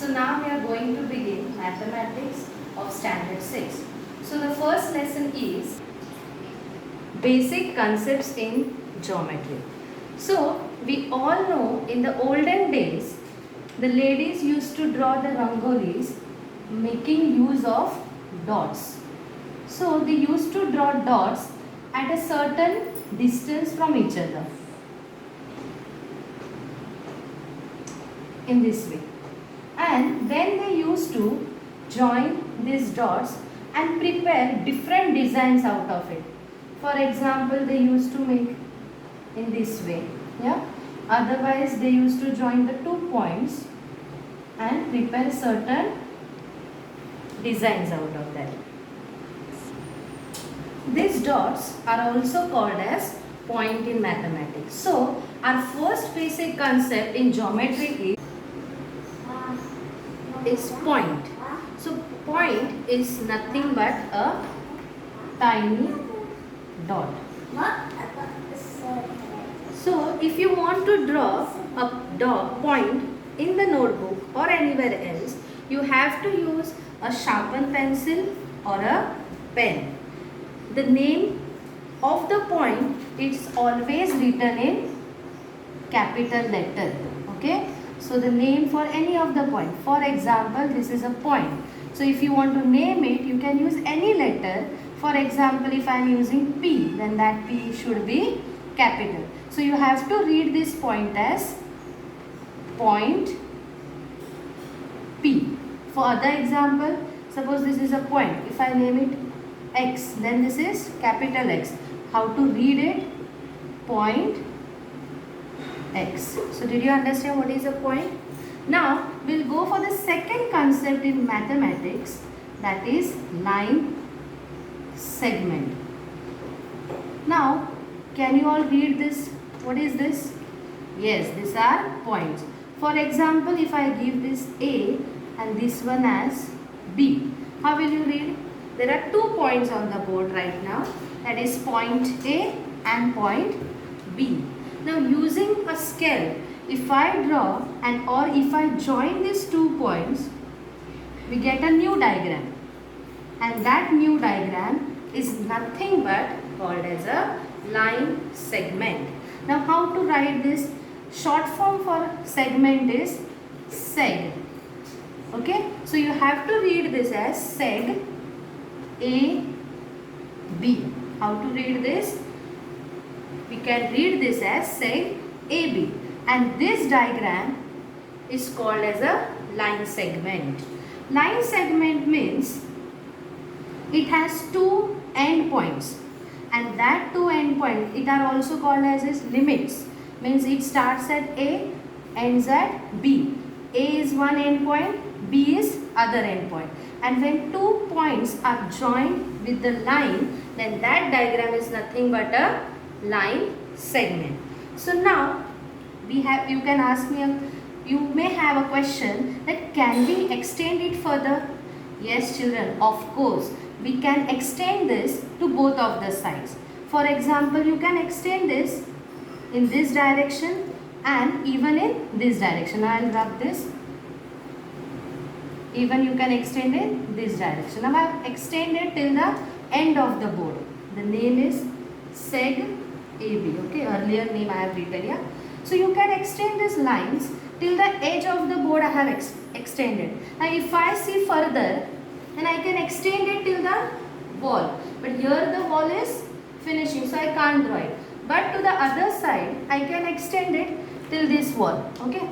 So now we are going to begin mathematics of standard 6. So the first lesson is basic concepts in geometry. So we all know in the olden days the ladies used to draw the rangolis making use of dots. So they used to draw dots at a certain distance from each other in this way, and then they used to join these dots and prepare different designs out of it. For example, they used to make in this way, yeah. Otherwise, they used to join the 2 points and prepare certain designs out of that. These dots are also called as point in mathematics. So, our first basic concept in geometry is point. So, point is nothing but a tiny dot. So, if you want to draw a point in the notebook or anywhere else, you have to use a sharpened pencil or a pen. The name of the point is always written in capital letter. Okay. So the name for any of the point. For example, this is a point. So if you want to name it, you can use any letter. For example, if I am using P, then that P should be capital. So you have to read this point as point P. For other example, suppose this is a point. If I name it X, then this is capital X. How to read it? Point X. So did you understand what is a point? Now we'll go for the second concept in mathematics, that is line segment. Now can you all read this? What is this? Yes, these are points. For example, if I give this A and this one as B, how will you read? There are 2 points on the board right now, that is point A and point B. Now using a scale, if I draw and or if I join these 2 points, we get a new diagram, and that new diagram is nothing but called as a line segment. Now how to write this? Short form for segment is seg. Okay, so you have to read this as seg A B. How to read this? We can read this as seg AB, and this diagram is called as a line segment. Line segment means it has 2 endpoints, and that 2 endpoints, it are also called as its limits. Means it starts at A, ends at B. A is one endpoint, B is other endpoint, and when 2 points are joined with the line, then that diagram is nothing but a line segment. So now you can ask me, you may have a question that can we extend it further? Yes children, of course we can extend this to both of the sides. For example, you can extend this in this direction and even in this direction. I will rub this. Even you can extend in this direction. Now I have extended till the end of the board. The name is seg AB. Okay, earlier name I have written here. So you can extend these lines till the edge of the board I have extended. Now if I see further, then I can extend it till the wall. But here the wall is finishing, so I can't draw it. But to the other side, I can extend it till this wall. Okay.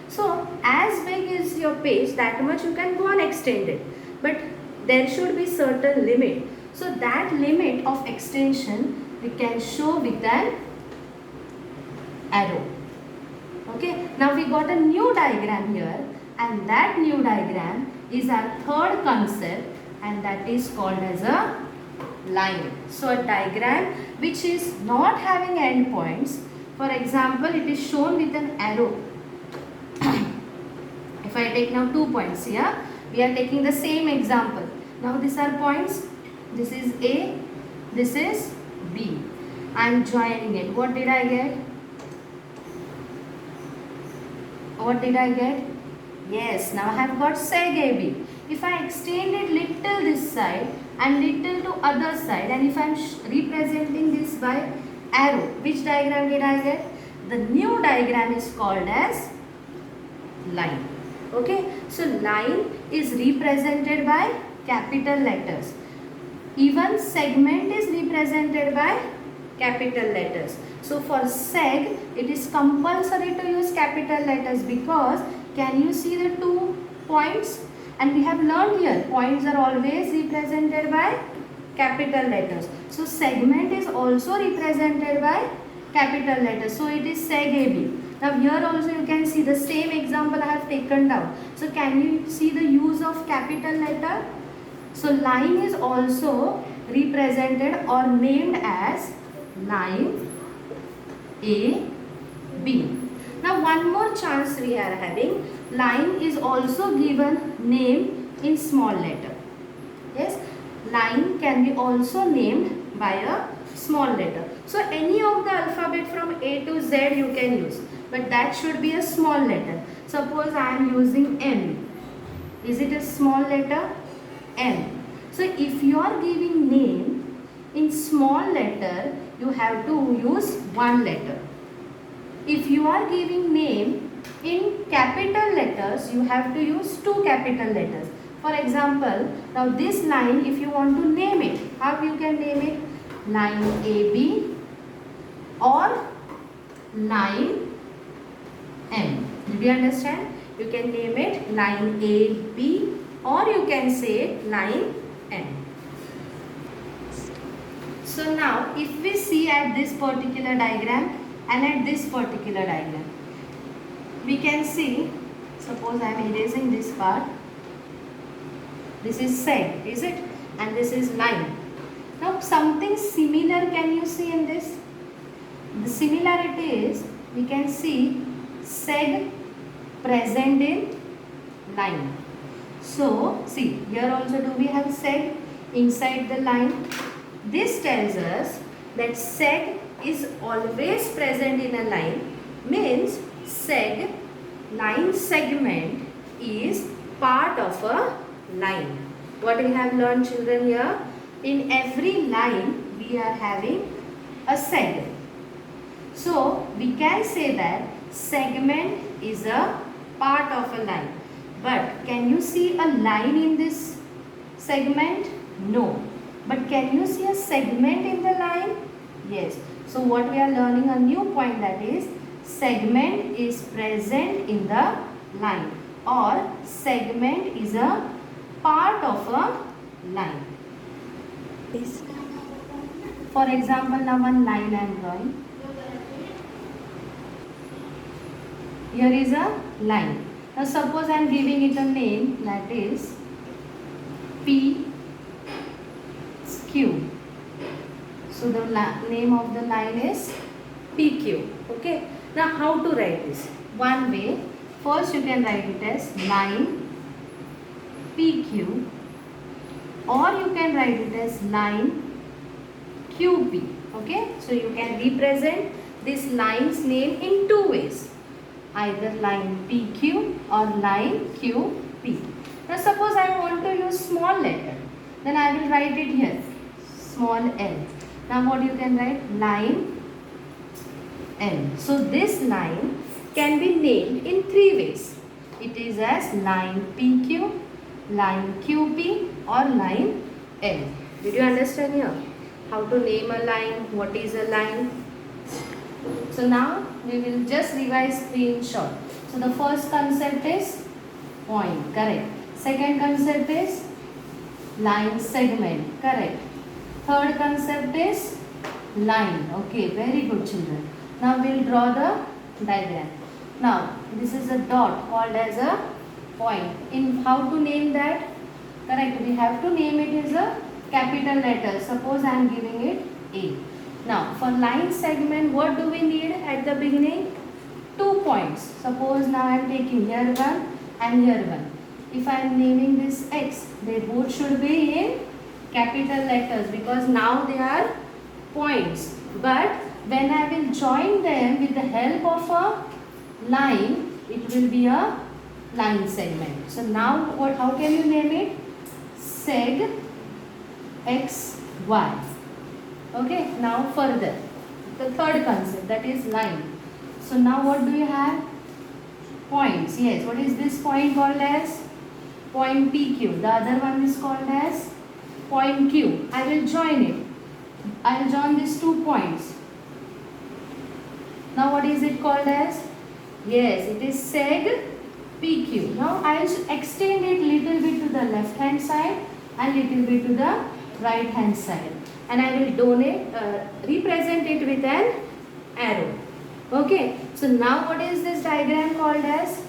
So as big is your page, that much you can go and extend it. But there should be certain limit. So that limit of extension we can show with an arrow. Okay. Now we got a new diagram here, and that new diagram is our third concept, and that is called as a line. So a diagram which is not having endpoints. For example, it is shown with an arrow. If I take now 2 points here, we are taking the same example. Now these are points. This is A, this is B. I am joining it. What did I get? What did I get? Yes, now I have got seg AB. If I extend it little this side and little to other side, and if I am representing this by arrow, which diagram did I get? The new diagram is called as line. Okay, so line is represented by capital letters. Even segment is represented by capital letters. So for seg, it is compulsory to use capital letters because can you see the 2 points? And we have learned here, points are always represented by capital letters. So segment is also represented by capital letters. So it is seg AB. Now here also you can see the same example I have taken down. So can you see the use of capital letter? So line is also represented or named as line A, B. Now one more chance we are having. Line is also given name in small letter. Yes, line can be also named by a small letter. So any of the alphabet from A to Z you can use, but that should be a small letter. Suppose I am using M. Is it a small letter? M. So if you are giving name in small letter, you have to use one letter. If you are giving name in capital letters, you have to use 2 capital letters. For example, now this line, if you want to name it, how you can name it? Line AB or line M. Did you understand? You can name it line AB or you can say line M. So now if we see at this particular diagram and at this particular diagram, we can see, suppose I am erasing this part. This is seg, is it? And this is line. Now something similar can you see in this? The similarity is, we can see seg present in line. So see, here also do we have seg inside the line? This tells us that seg is always present in a line, means seg, line segment, is part of a line. What we have learned, children, here? In every line we are having a seg. So we can say that segment is a part of a line. But can you see a line in this segment? No. But can you see a segment in the line? Yes. So what we are learning a new point, that is segment is present in the line or segment is a part of a line. For example, now one line I am drawing. Here is a line. Now suppose I am giving it a name, that is PQ. So the name of the line is PQ. Okay. Now how to write this? One way, first you can write it as line PQ or you can write it as line QP. Okay. So you can represent this line's name in 2 ways. Either line PQ or line QP. Now suppose I want to use small letter, then I will write it here, small l. Now what you can write? Line L. So this line can be named in 3 ways. It is as line PQ, line QP or line L. Did you understand here? How to name a line? What is a line? So now we will just revise 3 in short. So the first concept is point, correct. Second concept is line segment, correct. Third concept is line. Okay, very good, children. Now we will draw the diagram. Now this is a dot called as a point. In how to name that? Correct, we have to name it as a capital letter. Suppose I am giving it A. Now for line segment, what do we need at the beginning? 2 points. Suppose now I am taking here one and here one. If I am naming this X, they both should be in capital letters because now they are points. But when I will join them with the help of a line, it will be a line segment. So now what? How can you name it? Seg x y. Okay. Now further, the third concept, that is line. So now what do you have? Points. Yes. What is this point called as? Point PQ. The other one is called as point Q. I will join it. I will join these 2 points. Now what is it called as? Yes, it is seg PQ. Now I will extend it little bit to the left hand side and little bit to the right hand side, and I will represent it with an arrow. Okay, so now what is this diagram called as?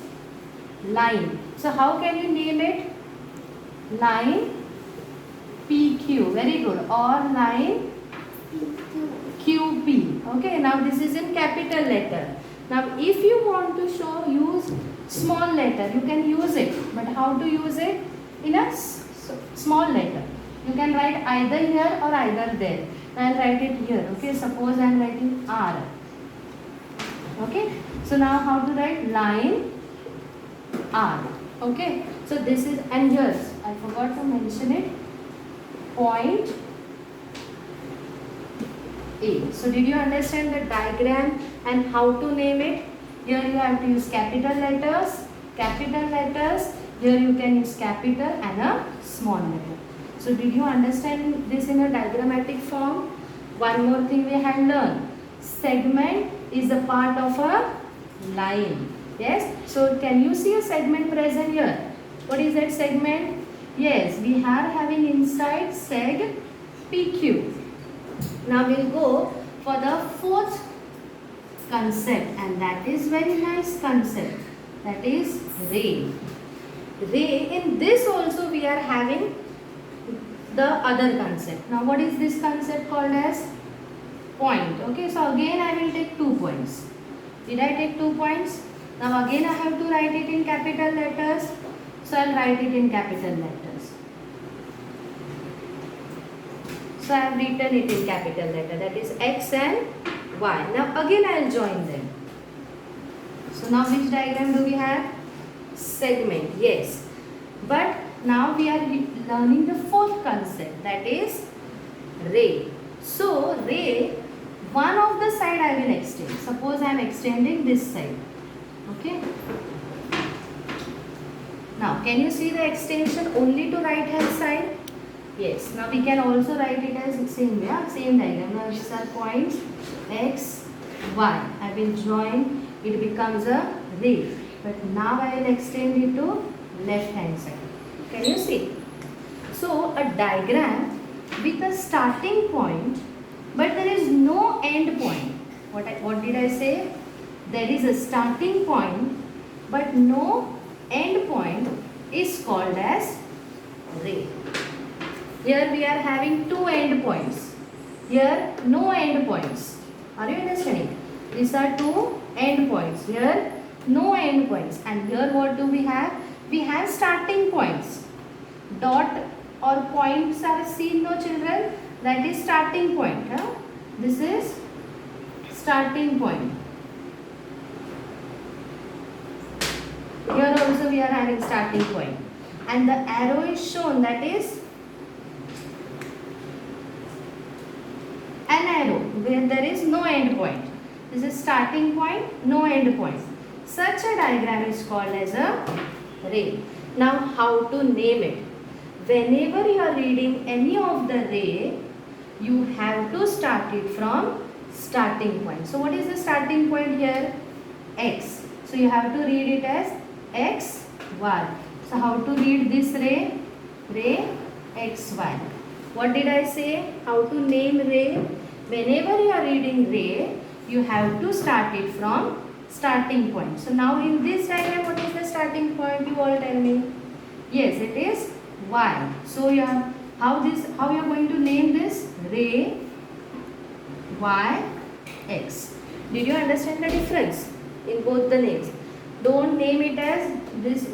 Line. So how can you name it? Line PQ. Very good. Or line QP. Okay, now this is in capital letter. Now if you want to use small letter, you can use it. But how to use it? In a small letter. You can write either here or either there. I will write it here. Okay, suppose I am writing R. Okay, so now how to write? Line R. Okay, so this is, and here I forgot to mention it, point A. So did you understand the diagram and how to name it? Here you have to use capital letters. Here you can use capital and a small letter. So did you understand this in a diagrammatic form? One more thing we had learned. Segment is a part of a line. Yes. So can you see a segment present here? What is that segment? Yes, we are having inside seg PQ. Now we'll go for the 4th concept, and that is very nice concept. That is ray. Ray, in this also we are having the other concept. Now what is this concept called as? Point. Okay, so again I will take 2 points. Did I take 2 points? Now again I have to write it in capital letters. So I will write it in capital letters. So I have written it in capital letter, that is X and Y. Now again I will join them. So now which diagram do we have? Segment, yes. But now we are learning the 4th concept, that is ray. So ray, one of the side I will extend. Suppose I am extending this side. Okay. Now can you see the extension only to right hand side? Yes. Now we can also write it as same way, same diagram. Now these are points X, Y. I will join, it becomes a ray. But now I will extend it to left hand side. Can you see? So a diagram with a starting point, but there is no end point. What did I say? There is a starting point, but no end point is called as ray. Here we are having 2 end points. Here no end points. Are you understanding? These are 2 end points. Here no end points. And here what do we have? We have starting points. Dot or points are seen, no children? That is starting point. Huh? This is starting point. Here also we are having starting point. And the arrow is shown, that is an arrow where there is no end point. This is starting point, no end point. Such a diagram is called as a ray. Now how to name it? Whenever you are reading any of the ray, you have to start it from starting point. So what is the starting point here? X. So you have to read it as X, Y. So how to read this ray? Ray X, Y. What did I say? How to name ray? Whenever you are reading ray, you have to start it from starting point. So now in this diagram, what is the starting point? You all tell me. Yes, it is Y. So how you are going to name this? Ray Y X. Did you understand the difference in both the names? Don't name it as this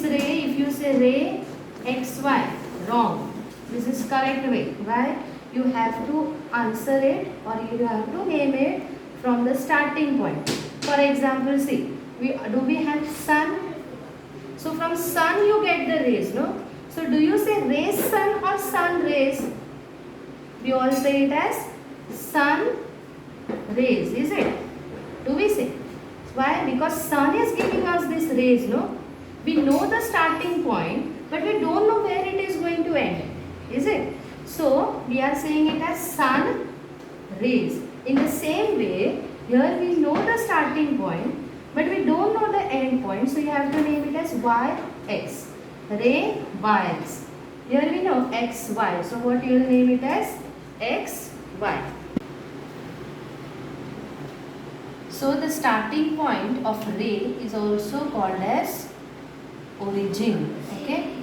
ray. If you say ray XY, wrong. This is correct way. Right? You have to answer it, or you have to name it from the starting point. For example, see, do we have sun? So from sun you get the rays, no? So do you say rays sun or sun rays? We all say it as sun rays, is it? Do we say? Why? Because sun is giving us this rays, no? We know the starting point, but we don't know where it is going to end, is it? So we are saying it as sun rays. In the same way, here we know the starting point, but we don't know the end point, so you have to name it as yx. Ray yx. Here we know xy, so what you will name it as xy. So the starting point of ray is also called as origin. Okay.